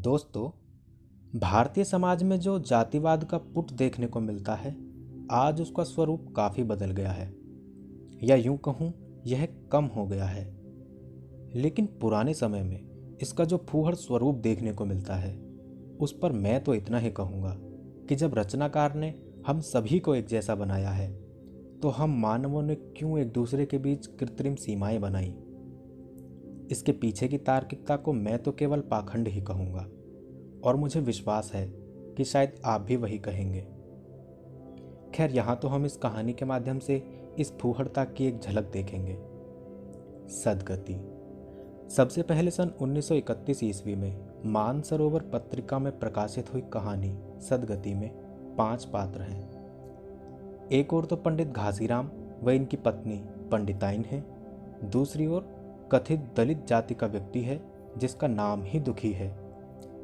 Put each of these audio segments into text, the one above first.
दोस्तों, भारतीय समाज में जो जातिवाद का पुट देखने को मिलता है, आज उसका स्वरूप काफ़ी बदल गया है, या यूं कहूँ यह कम हो गया है। लेकिन पुराने समय में इसका जो फूहड़ स्वरूप देखने को मिलता है, उस पर मैं तो इतना ही कहूँगा कि जब रचनाकार ने हम सभी को एक जैसा बनाया है, तो हम मानवों ने क्यों एक दूसरे के बीच कृत्रिम सीमाएं बनाई। इसके पीछे की तार्किकता को मैं तो केवल पाखंड ही कहूँगा, और मुझे विश्वास है कि शायद आप भी वही कहेंगे। खैर, यहाँ तो हम इस कहानी के माध्यम से इस फूहड़ता की एक झलक देखेंगे। सदगति। सबसे पहले सन 1931 ईस्वी में मानसरोवर पत्रिका में प्रकाशित हुई कहानी सदगति में 5 पात्र हैं। एक ओर तो पंडित घासीराम व इनकी पत्नी पंडिताइन है, दूसरी ओर कथित दलित जाति का व्यक्ति है जिसका नाम ही दुखी है,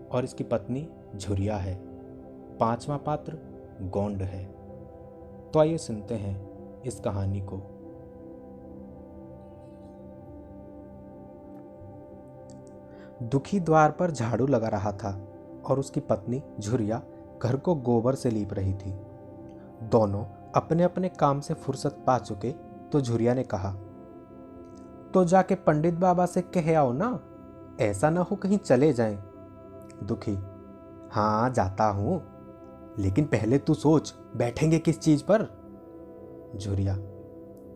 और इसकी पत्नी झुरिया है। 5वां पात्र गोंड है। तो आइए सुनते हैं इस कहानी को। दुखी द्वार पर झाड़ू लगा रहा था और उसकी पत्नी झुरिया घर को गोबर से लीप रही थी। दोनों अपने अपने काम से फुर्सत पा चुके तो झुरिया ने कहा, तो जाके पंडित बाबा से कह आओ ना, ऐसा ना हो कहीं चले जाएं। दुखी, हाँ जाता हूं, लेकिन पहले तू सोच बैठेंगे किस चीज पर। झुरिया,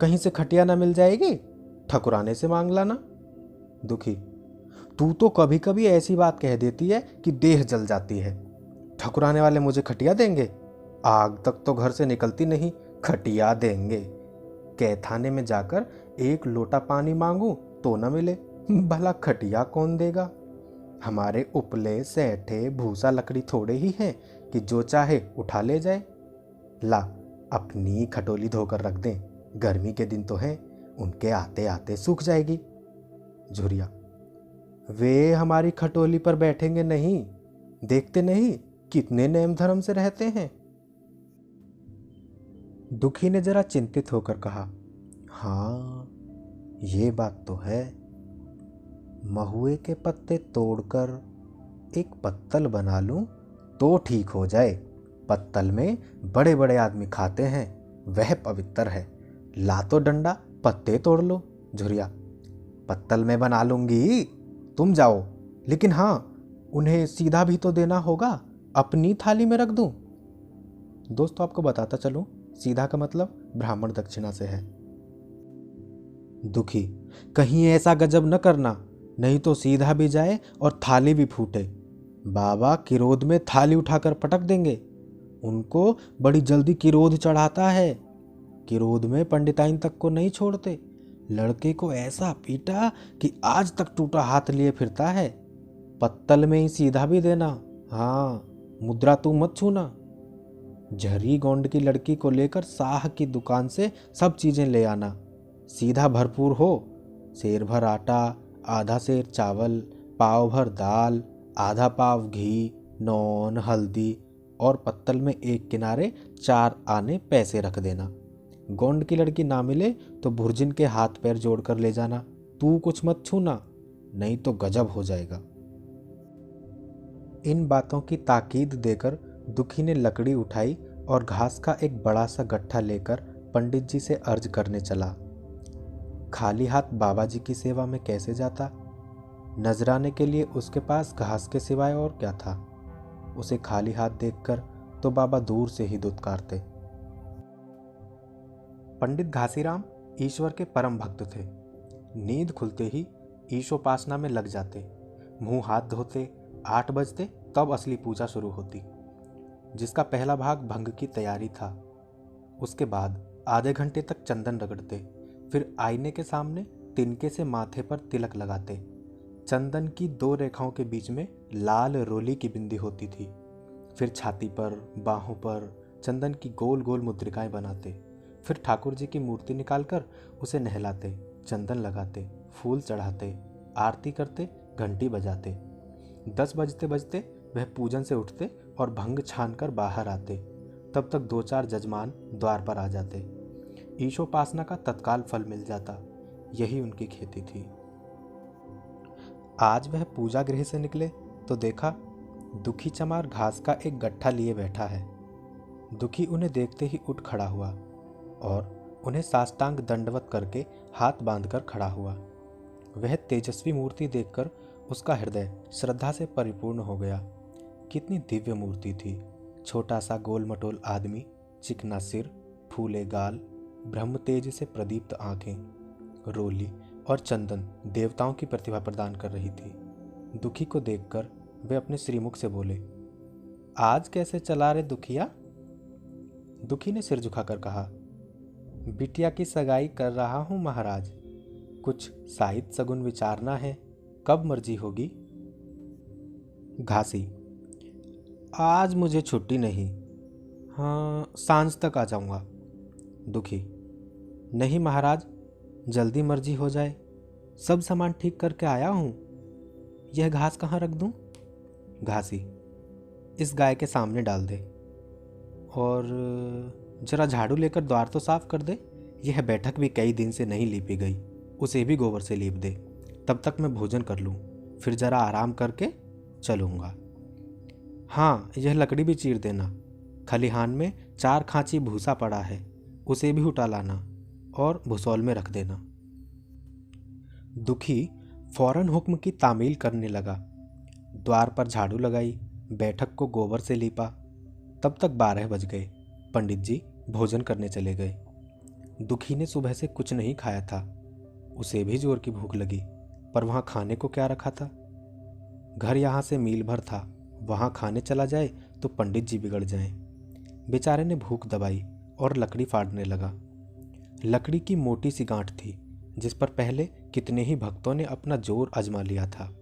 कहीं से खटिया ना मिल जाएगी, ठकुराने से मांग लाना। दुखी, तू तो कभी कभी ऐसी बात कह देती है कि देह जल जाती है। ठकुराने वाले मुझे खटिया देंगे? आग तक तो घर से निकलती नहीं, खटिया देंगे। कैथाने में जाकर 1 लोटा पानी मांगू तो न मिले, भला खटिया कौन देगा? हमारे उपले सेठे भूसा लकड़ी थोड़े ही हैं कि जो चाहे उठा ले जाए। ला, अपनी खटोली धोकर रख दें, गर्मी के दिन तो हैं, उनके आते आते सूख जाएगी। झुरिया, वे हमारी खटोली पर बैठेंगे नहीं, देखते नहीं कितने नेम धर्म से रहते हैं। दुखी ने जरा चिंतित होकर कहा, हाँ ये बात तो है। महुए के पत्ते तोड़कर एक पत्तल बना लूं तो ठीक हो जाए। पत्तल में बड़े बड़े आदमी खाते हैं, वह पवित्र है। ला तो डंडा, पत्ते तोड़ लो। झुरिया, पत्तल में बना लूंगी, तुम जाओ, लेकिन हाँ उन्हें सीधा भी तो देना होगा, अपनी थाली में रख दूं। दोस्तों, आपको बताता चलूं, सीधा का मतलब ब्राह्मण दक्षिणा से है। दुखी, कहीं ऐसा गजब न करना, नहीं तो सीधा भी जाए और थाली भी फूटे। बाबा किरोध में थाली उठाकर पटक देंगे, उनको बड़ी जल्दी किरोध चढ़ाता है। किरोध में पंडिताइन तक को नहीं छोड़ते। लड़के को ऐसा पीटा कि आज तक टूटा हाथ लिए फिरता है। पत्तल में ही सीधा भी देना, हाँ मुद्रा तू मत छूना। झरी गोंड की लड़की को लेकर साह की दुकान से सब चीजें ले आना, सीधा भरपूर हो। सेर भर आटा, आधा सेर चावल, पाव भर दाल, आधा पाव घी, नौन, हल्दी, और पत्तल में एक किनारे 4 आने पैसे रख देना। गोंड की लड़की ना मिले तो भुर्जिन के हाथ पैर जोड़कर ले जाना, तू कुछ मत छूना, नहीं तो गजब हो जाएगा। इन बातों की ताकीद देकर दुखी ने लकड़ी उठाई और घास का एक बड़ा सा गट्ठा लेकर पंडित जी से अर्ज करने चला। खाली हाथ बाबा जी की सेवा में कैसे जाता? नजराने के लिए उसके पास घास के सिवाय और क्या था? उसे खाली हाथ देखकर तो बाबा दूर से ही दुत्कारते। पंडित घासीराम ईश्वर के परम भक्त थे। नींद खुलते ही ईशोपासना में लग जाते। मुंह हाथ धोते, 8 बजते तब असली पूजा शुरू होती, जिसका पहला भाग भंग की तैयारी था। उसके बाद आधे घंटे तक चंदन रगड़ते, फिर आईने के सामने तिनके से माथे पर तिलक लगाते। चंदन की 2 रेखाओं के बीच में लाल रोली की बिंदी होती थी। फिर छाती पर, बाहों पर चंदन की गोल गोल मुद्रिकाएं बनाते। फिर ठाकुर जी की मूर्ति निकालकर उसे नहलाते, चंदन लगाते, फूल चढ़ाते, आरती करते, घंटी बजाते। 10 बजते बजते वह पूजन से उठते और भंग छान कर बाहर आते। तब तक 2-4 जजमान द्वार पर आ जाते। ईशोपासना का तत्काल फल मिल जाता। यही उनकी खेती थी। आज वह पूजा गृह से निकले तो देखा दुखी चमार घास का एक गट्ठा लिए बैठा है। दुखी उन्हें देखते ही उठ खड़ा हुआ और उन्हें साष्टांग दंडवत करके हाथ बांधकर खड़ा हुआ। वह तेजस्वी मूर्ति देखकर उसका हृदय श्रद्धा से परिपूर्ण हो गया। कितनी दिव्य मूर्ति थी। छोटा सा गोल मटोल आदमी, चिकना सिर, फूले गाल, ब्रह्म तेज से प्रदीप्त आंखें, रोली और चंदन देवताओं की प्रतिभा प्रदान कर रही थी। दुखी को देखकर वे अपने श्रीमुख से बोले, आज कैसे चला रे दुखिया? दुखी ने सिर झुकाकर कहा, बिटिया की सगाई कर रहा हूं महाराज। कुछ साहित्य सगुन विचारना है, कब मर्जी होगी? घासी, आज मुझे छुट्टी नहीं। हाँ, सांझ तक आ जाऊंगा। दुखी, नहीं महाराज, जल्दी मर्जी हो जाए। सब सामान ठीक करके आया हूं। यह घास कहाँ रख दूं? घासी, इस गाय के सामने डाल दे और जरा झाड़ू लेकर द्वार तो साफ कर दे। यह बैठक भी कई दिन से नहीं लीपी गई, उसे भी गोबर से लीप दे। तब तक मैं भोजन कर लूं, फिर जरा आराम करके चलूंगा। हाँ, यह लकड़ी भी चीर देना। खलिहान में 4 खांची भूसा पड़ा है, उसे भी उठा लाना और भुसौल में रख देना। दुखी फौरन हुक्म की तामील करने लगा। द्वार पर झाड़ू लगाई, बैठक को गोबर से लीपा। तब तक 12 बज गए। पंडित जी भोजन करने चले गए। दुखी ने सुबह से कुछ नहीं खाया था। उसे भी जोर की भूख लगी, पर वहां खाने को क्या रखा था? घर यहां से मील भर था, वहां खाने चला जाए तो पंडित जी बिगड़ जाएं। बेचारे ने भूख दबाई और लकड़ी फाड़ने लगा। लकड़ी की मोटी सी गांठ थी, जिस पर पहले कितने ही भक्तों ने अपना जोर आजमा लिया था।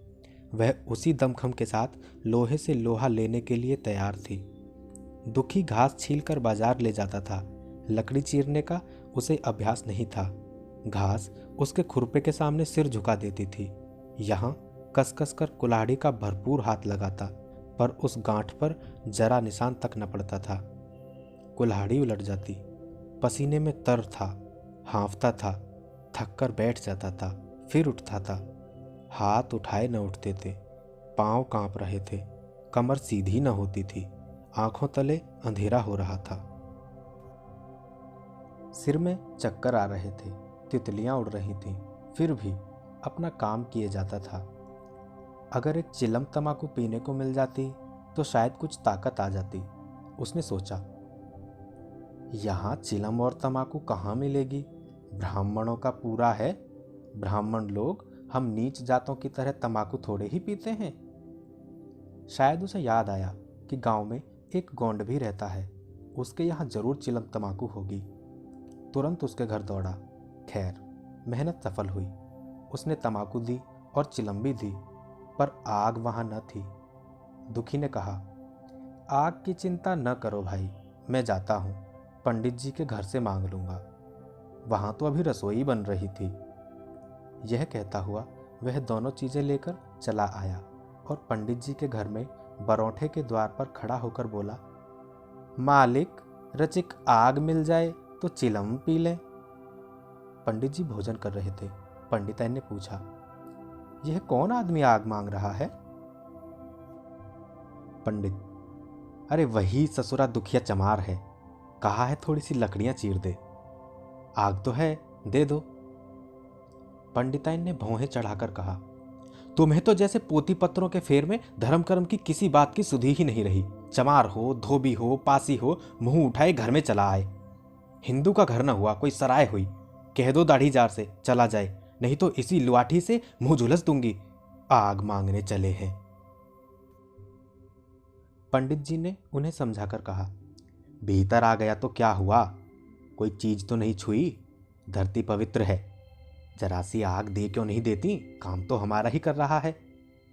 वह उसी दमखम के साथ लोहे से लोहा लेने के लिए तैयार थी। दुखी घास छीलकर बाजार ले जाता था। लकड़ी चीरने का उसे अभ्यास नहीं था। घास उसके खुरपे के सामने सिर झुका देती थी। यहाँ कस कस कर कुल्हाड़ी का भरपूर हाथ लगाता, पर उस गांठ पर जरा निशान तक न पड़ता था। कुल्हाड़ी उलट जाती। पसीने में तर था, हाँफता था, थक कर बैठ जाता था, फिर उठता था। हाथ उठाए न उठते थे, पांव कांप रहे थे, कमर सीधी न होती थी, आंखों तले अंधेरा हो रहा था। सिर में चक्कर आ रहे थे, तितलियां उड़ रही थीं, फिर भी अपना काम किए जाता था। अगर एक चिलम तमाकू पीने को मिल जाती तो शायद कुछ ताकत आ जाती। उसने सोचा, यहाँ चिलम और तमाकू कहाँ मिलेगी? ब्राह्मणों का पूरा है। ब्राह्मण लोग हम नीच जातों की तरह तमाकू थोड़े ही पीते हैं। शायद उसे याद आया कि गांव में एक गोंड भी रहता है, उसके यहाँ जरूर चिलम तमाकू होगी। तुरंत उसके घर दौड़ा। खैर, मेहनत सफल हुई। उसने तमाकू दी और चिलम भी दी, पर आग वहां न थी। दुखी ने कहा, आग की चिंता न करो भाई, मैं जाता हूँ, पंडित जी के घर से मांग लूंगा। वहां तो अभी रसोई बन रही थी। यह कहता हुआ वह दोनों चीजें लेकर चला आया और पंडित जी के घर में बरौठे के द्वार पर खड़ा होकर बोला, मालिक, रचिक आग मिल जाए तो चिलम पी लें। पंडित जी भोजन कर रहे थे। पंडिताइन ने पूछा, यह कौन आदमी आग मांग रहा है? पंडित, अरे वही ससुरा दुखिया चमार है। कहा है थोड़ी सी लकड़ियां चीर दे। आग तो है, दे दो। पंडिताइन ने भौहें चढ़ाकर कहा, तुम्हें तो जैसे पोती पत्रों के फेर में धर्म कर्म की किसी बात की सुधि ही नहीं रही। चमार हो, धोबी हो, पासी हो, मुंह उठाए घर में चला आए। हिंदू का घर न हुआ, कोई सराय हुई। कह दो दाढ़ी जार से चला जाए, नहीं तो इसी लुआठी से मुंह झुलस दूंगी। आग मांगने चले हैं। पंडित जी ने उन्हें समझाकर कहा, भीतर आ गया तो क्या हुआ? कोई चीज तो नहीं छुई। धरती पवित्र है। जरा सी आग दे क्यों नहीं देती? काम तो हमारा ही कर रहा है।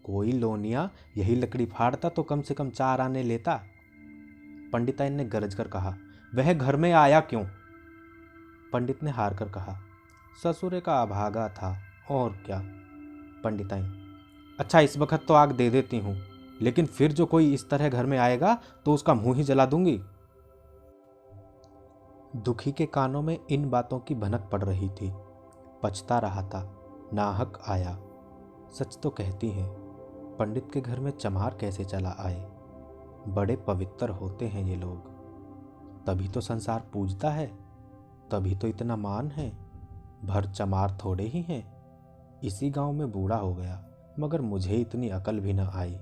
कोई लोनिया यही लकड़ी फाड़ता तो कम से कम 4 आने लेता। पंडिताइन ने गरज कर कहा, वह घर में आया क्यों? पंडित ने हार कर कहा, ससुरे का अभागा था, और क्या। पंडिताइन, अच्छा इस वक्त तो आग दे देती हूं, लेकिन फिर जो कोई इस तरह घर में आएगा तो उसका मुंह ही जला दूंगी। दुखी के कानों में इन बातों की भनक पड़ रही थी। पछता रहा था, नाहक आया। सच तो कहती हैं, पंडित के घर में चमार कैसे चला आए? बड़े पवित्र होते हैं ये लोग, तभी तो संसार पूजता है, तभी तो इतना मान है। भर चमार थोड़े ही हैं। इसी गांव में बूढ़ा हो गया, मगर मुझे इतनी अकल भी न आई।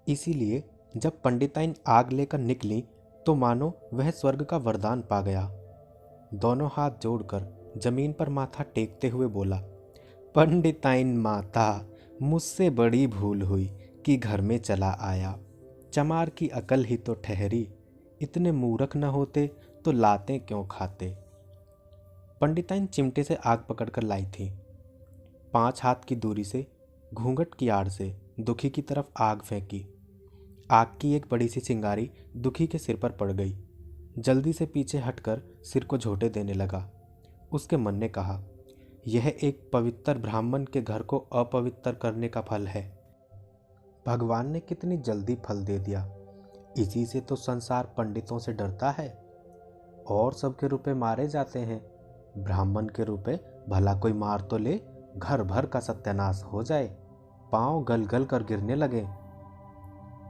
इसीलिए जब पंडिताइन आग लेकर निकली तो मानो वह स्वर्ग का वरदान पा गया। दोनों हाथ जोड़कर जमीन पर माथा टेकते हुए बोला, पंडिताइन माता, मुझसे बड़ी भूल हुई कि घर में चला आया। चमार की अकल ही तो ठहरी, इतने मूर्ख न होते तो लातें क्यों खाते। पंडिताइन चिमटे से आग पकड़कर लाई थी। 5 हाथ की दूरी से घूंघट की आड़ से दुखी की तरफ आग फेंकी। आग की एक बड़ी सी चिंगारी दुखी के सिर पर पड़ गई। जल्दी से पीछे हटकर सिर को झोंटे देने लगा। उसके मन ने कहा, यह एक पवित्र ब्राह्मण के घर को अपवित्र करने का फल है। भगवान ने कितनी जल्दी फल दे दिया। इसी से तो संसार पंडितों से डरता है। और सबके रुपए मारे जाते हैं, ब्राह्मण के रुपए भला कोई मार तो ले, घर भर का सत्यानाश हो जाए, पांव गल गल कर गिरने लगे।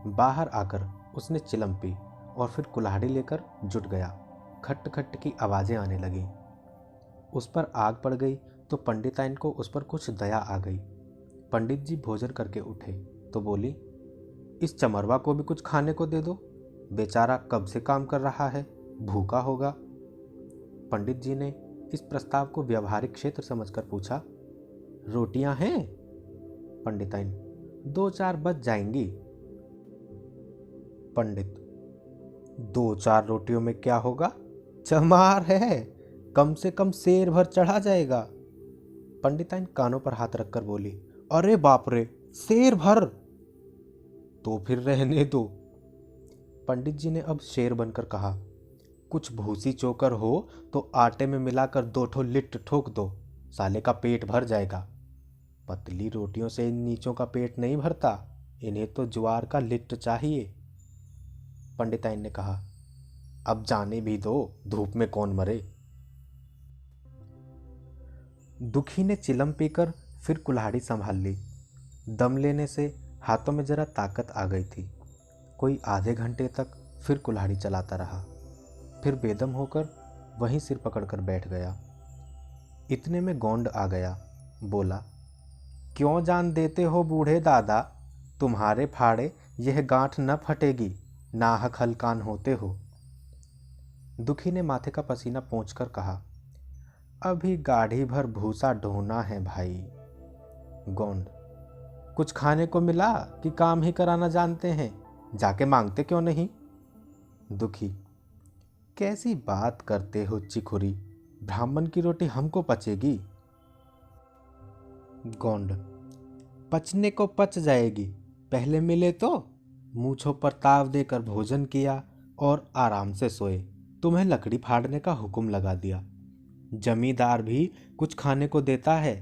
बाहर आकर उसने चिलम पी और फिर कुल्हाड़ी लेकर जुट गया। खट खट की आवाजें आने लगी। उस पर आग पड़ गई तो पंडिताइन को उस पर कुछ दया आ गई। पंडित जी भोजन करके उठे तो बोली, इस चमरवा को भी कुछ खाने को दे दो, बेचारा कब से काम कर रहा है, भूखा होगा। पंडित जी ने इस प्रस्ताव को व्यवहारिक क्षेत्र समझकर पूछा, रोटियां हैं? पंडिताइन, 2-4 बच जाएंगी। पंडित, 2-4 रोटियों में क्या होगा, चमार है, कम से कम शेर भर चढ़ा जाएगा। पंडिताइन कानों पर हाथ रखकर बोली, अरे बाप रे, शेर भर? तो फिर रहने दो। पंडित जी ने अब शेर बनकर कहा, कुछ भूसी चोकर हो तो आटे में मिलाकर 2 ठो लिट्ट ठोक दो, साले का पेट भर जाएगा। पतली रोटियों से इन नीचों का पेट नहीं भरता, इन्हें तो ज्वार का लिट्ट चाहिए। पंडिताइन ने कहा, अब जाने भी दो, धूप में कौन मरे। दुखी ने चिलम पीकर फिर कुल्हाड़ी संभाल ली। दम लेने से हाथों में जरा ताकत आ गई थी। कोई आधे घंटे तक फिर कुल्हाड़ी चलाता रहा, फिर बेदम होकर वहीं सिर पकड़कर बैठ गया। इतने में गोंड आ गया। बोला, क्यों जान देते हो बूढ़े दादा, तुम्हारे फाड़े यह गांठ न फटेगी, नाहक हलकान होते हो। दुखी ने माथे का पसीना पोंछकर कहा, अभी गाढ़ी भर भूसा ढोना है भाई। गोंड, कुछ खाने को मिला कि काम ही कराना जानते हैं, जाके मांगते क्यों नहीं। दुखी, कैसी बात करते हो चिखुरी, ब्राह्मण की रोटी हमको पचेगी। गोंड, पचने को पच जाएगी, पहले मिले तो मूंछों पर ताव देकर भोजन किया और आराम से सोए, तुम्हें लकड़ी फाड़ने का हुक्म लगा दिया। जमींदार भी कुछ खाने को देता है,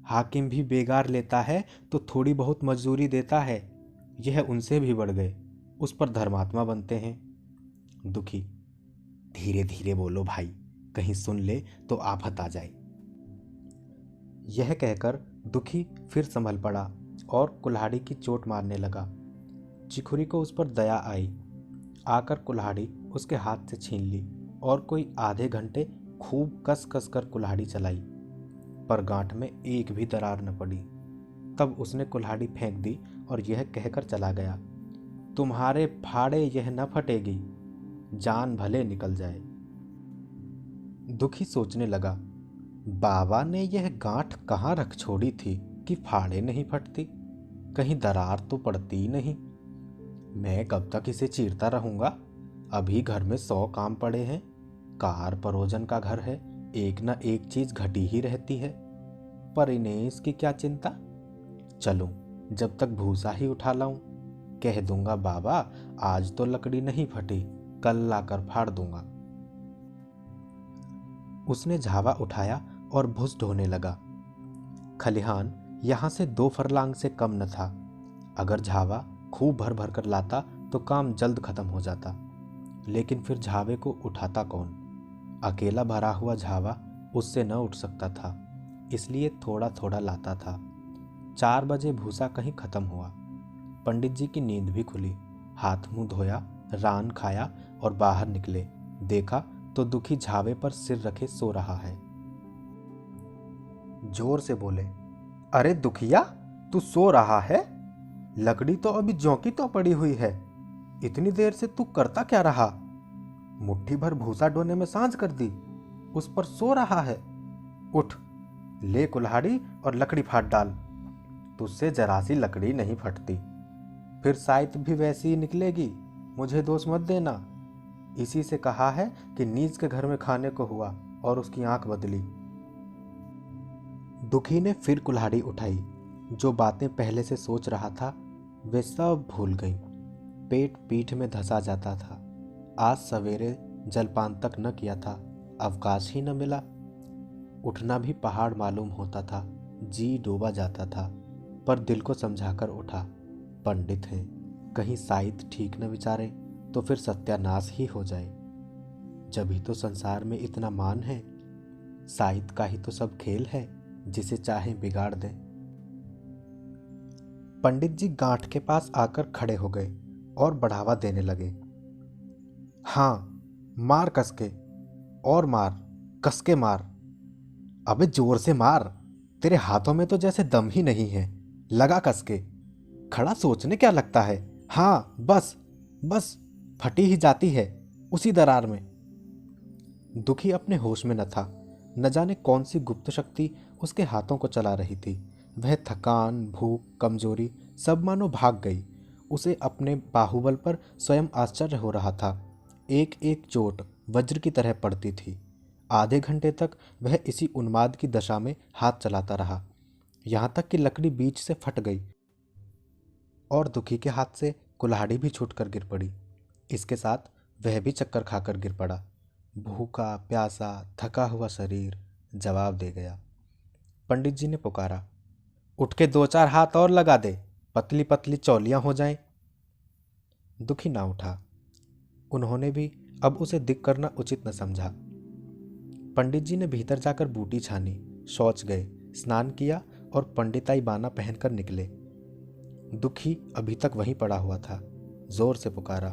हाकिम भी बेगार लेता है तो थोड़ी बहुत मजदूरी देता है, यह उनसे भी बढ़ गए, उस पर धर्मात्मा बनते हैं। दुखी, धीरे धीरे बोलो भाई, कहीं सुन ले तो आफत आ जाए। यह कहकर दुखी फिर संभल पड़ा और कुल्हाड़ी की चोट मारने लगा। चिखुरी को उस पर दया आई, आकर कुल्हाड़ी उसके हाथ से छीन ली और कोई आधे घंटे खूब कस कस कर कुल्हाड़ी चलाई, पर गांठ में एक भी दरार न पड़ी। तब उसने कुल्हाड़ी फेंक दी और यह कहकर चला गया, तुम्हारे फाड़े यह न फटेगी, जान भले निकल जाए। दुखी सोचने लगा, बाबा ने यह गांठ कहाँ रख छोड़ी थी कि फाड़े नहीं फटती, कहीं दरार तो पड़ती ही नहीं। मैं कब तक इसे चीरता रहूंगा, अभी घर में 100 काम पड़े हैं, कार परोजन का घर है, एक न एक चीज घटी ही रहती है, पर इन्हें इसकी क्या चिंता। चलूं, जब तक भूसा ही उठा लाऊं, कह दूंगा बाबा आज तो लकड़ी नहीं फटी, कल लाकर फाड़ दूंगा। उसने झावा उठाया और भुस ढोने लगा। खलिहान यहां से 2 फरलांग से कम न था। अगर झावा खूब भर भर कर लाता तो काम जल्द खत्म हो जाता, लेकिन फिर झावे को उठाता कौन। अकेला भरा हुआ झावा उससे न उठ सकता था, इसलिए थोड़ा थोड़ा लाता था। 4 बजे भूसा कहीं खत्म हुआ। पंडित जी की नींद भी खुली। हाथ मुंह धोया, रान खाया और बाहर निकले। देखा तो दुखी झावे पर सिर रखे सो रहा है। जोर से बोले, अरे दुखिया, तू सो रहा है? लकड़ी तो अभी ज्यों की त्यों पड़ी हुई है। इतनी देर से तू करता क्या रहा? मुट्ठी भर भूसा ढोने में सांझ कर दी, उस पर सो रहा है। उठ, ले कुल्हाड़ी और लकड़ी फाड़ डाल। तुझसे जरा सी लकड़ी नहीं फटती, फिर साइत भी वैसी ही निकलेगी। मुझे दोष मत देना। इसी से कहा है कि नीच के घर में खाने को हुआ और उसकी आंख बदली। दुखी ने फिर कुल्हाड़ी उठाई। जो बातें पहले से सोच रहा था वे सब भूल गई। पेट पीठ में धंसा जाता था। आज सवेरे जलपान तक न किया था, अवकाश ही न मिला। उठना भी पहाड़ मालूम होता था। जी डूबा जाता था, पर दिल को समझाकर उठा। पंडित हैं, कहीं साइत ठीक न विचारे तो फिर सत्यानाश ही हो जाए। जब ही तो संसार में इतना मान है। साइत का ही तो सब खेल है, जिसे चाहे बिगाड़ दे। पंडित जी गांठ के पास आकर खड़े हो गए और बढ़ावा देने लगे। हाँ, मार कसके, और मार, कसके मार। अबे जोर से मार, तेरे हाथों में तो जैसे दम ही नहीं है। लगा कसके। खड़ा सोचने क्या लगता है? हाँ, बस बस, फटी ही जाती है उसी दरार में। दुखी अपने होश में न था। न जाने कौन सी गुप्त शक्ति उसके हाथों को चला रही थी। वह थकान, भूख, कमजोरी सब मानो भाग गई। उसे अपने बाहुबल पर स्वयं आश्चर्य हो रहा था। एक एक चोट वज्र की तरह पड़ती थी। आधे घंटे तक वह इसी उन्माद की दशा में हाथ चलाता रहा, यहाँ तक कि लकड़ी बीच से फट गई और दुखी के हाथ से कुल्हाड़ी भी छूटकर गिर पड़ी। इसके साथ वह भी चक्कर खाकर गिर पड़ा। भूखा प्यासा थका हुआ शरीर जवाब दे गया। पंडित जी ने पुकारा, उठ के 2-4 हाथ और लगा दे, पतली पतली चौलियां हो जाएं। दुखी ना उठा। उन्होंने भी अब उसे दिख करना उचित न समझा। पंडित जी ने भीतर जाकर बूटी छानी, शौच गए, स्नान किया और पंडिताई बाना पहनकर निकले। दुखी अभी तक वहीं पड़ा हुआ था। जोर से पुकारा,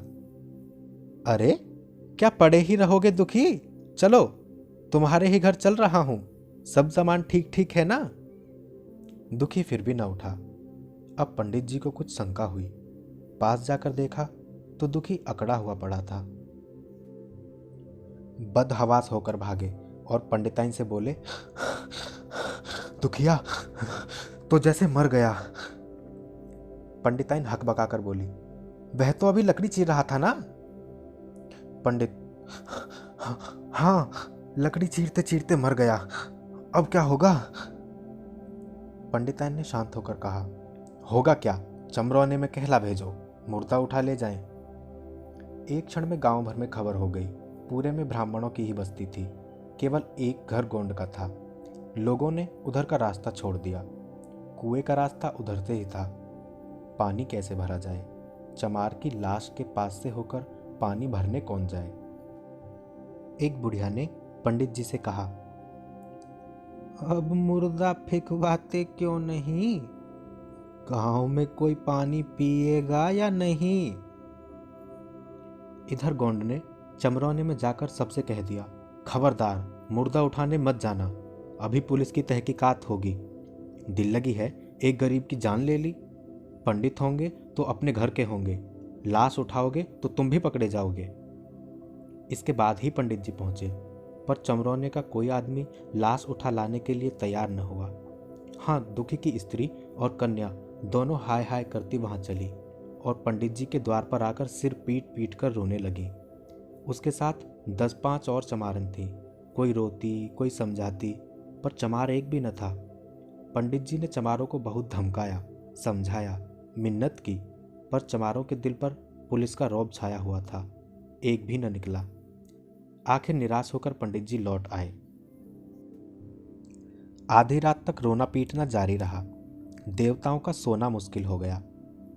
अरे क्या पड़े ही रहोगे दुखी? चलो, तुम्हारे ही घर चल रहा हूं। सब सामान ठीक ठीक है ना? दुखी फिर भी न उठा। अब पंडित जी को कुछ शंका हुई। पास जाकर देखा तो दुखी अकड़ा हुआ पड़ा था। बदहवास होकर भागे और पंडिताइन से बोले, दुखिया तो जैसे मर गया। पंडिताइन हकबकाकर बोली, वह तो अभी लकड़ी चीर रहा था ना? पंडित, हाँ, लकड़ी चीरते चीरते मर गया। अब क्या होगा? पंडिताइन ने शांत होकर कहा, होगा क्या, चमरौने में कहला भेजो, मुर्दा उठा ले जाएं। एक क्षण में गांव भर में खबर हो गई। पूरे में ब्राह्मणों की ही बस्ती थी। केवल एक घर गोंड का था। लोगों ने उधर का रास्ता छोड़ दिया। कुएं का रास्ता उधर से ही था। पानी कैसे भरा जाए? चमार की लाश के पास से होकर पानी भरने कौन जाए? एक बुढ़िया ने पंडित जी से कहा, अब मुर्दा फेंकवाते क्यों नहीं? गांव में कोई पानी पिएगा या नहीं? इधर गोंड ने चमरौने में जाकर सबसे कह दिया, खबरदार, मुर्दा उठाने मत जाना, अभी पुलिस की तहकीकात होगी। दिल लगी है, एक गरीब की जान ले ली। पंडित होंगे तो अपने घर के होंगे, लाश उठाओगे तो तुम भी पकड़े जाओगे। इसके बाद ही पंडित जी पहुंचे, पर चमरौने का कोई आदमी लाश उठा लाने के लिए तैयार न हुआ। हाँ, दुखी की स्त्री और कन्या दोनों हाय हाय करती वहां चली और पंडित जी के द्वार पर आकर सिर पीट पीट कर रोने लगी। उसके साथ 10-5 और चमारन थी। कोई रोती, कोई समझाती, पर चमार एक भी न था। पंडित जी ने चमारों को बहुत धमकाया, समझाया, मिन्नत की, पर चमारों के दिल पर पुलिस का रौब छाया हुआ था। एक भी न निकला। आखिर निराश होकर पंडित जी लौट आए। आधी रात तक रोना पीटना जारी रहा। देवताओं का सोना मुश्किल हो गया,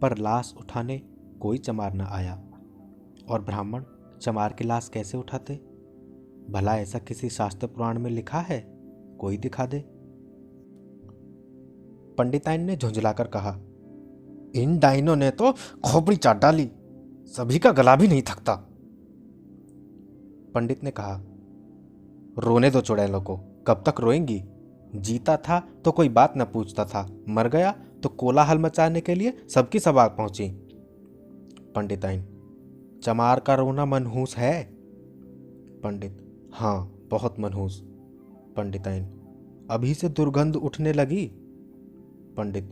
पर लाश उठाने कोई चमार न आया। और ब्राह्मण चमार की लाश कैसे उठाते? भला ऐसा किसी शास्त्र पुराण में लिखा है? कोई दिखा दे। पंडिताइन ने झुंझलाकर कहा, इन डाइनों ने तो खोपड़ी चाट डाली, सभी का गला भी नहीं थकता। पंडित ने कहा, रोने दो चुड़ैलों को, कब तक रोएंगी? जीता था तो कोई बात न पूछता था, मर गया तो कोलाहल मचाने के लिए सबकी सब आग पहुंची। पंडिताइन, चमार का रोना मनहूस है? पंडित, हाँ बहुत मनहूस। पंडिताइन, अभी से दुर्गंध उठने लगी? पंडित,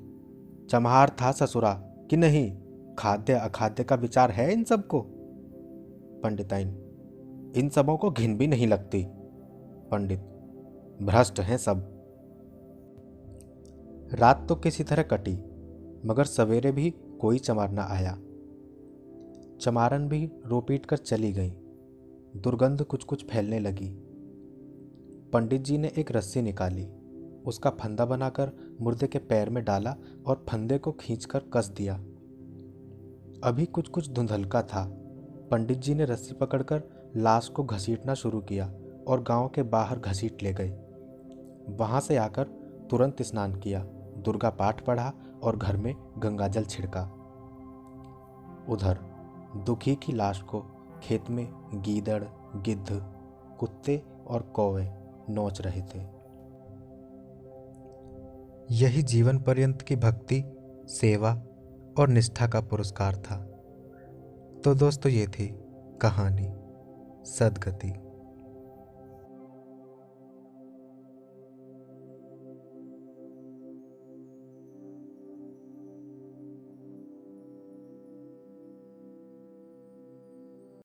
चमार था ससुरा कि नहीं? खाद्य अखाद्य का विचार है इन सबको? पंडिताइन, इन सबों को घिन भी नहीं लगती। पंडित, भ्रष्ट हैं सब। रात तो किसी तरह कटी, मगर सवेरे भी कोई चमार न आया। चमारन भी रो पीट कर चली गई। दुर्गंध कुछ कुछ फैलने लगी। पंडित जी ने एक रस्सी निकाली, उसका फंदा बनाकर मुर्दे के पैर में डाला और फंदे को खींचकर कस दिया। अभी कुछ कुछ धुंधलका था। पंडित जी ने रस्सी पकड़कर लाश को घसीटना शुरू किया और गांव के बाहर घसीट ले गए। वहां से आकर तुरंत स्नान किया, दुर्गा पाठ पढ़ा और घर में गंगाजल छिड़का। उधर दुखी की लाश को खेत में गीदड़, गिद्ध, कुत्ते और कौवे नोच रहे थे। यही जीवन पर्यंत की भक्ति, सेवा और निष्ठा का पुरस्कार था। तो दोस्तों, ये थी कहानी सदगति।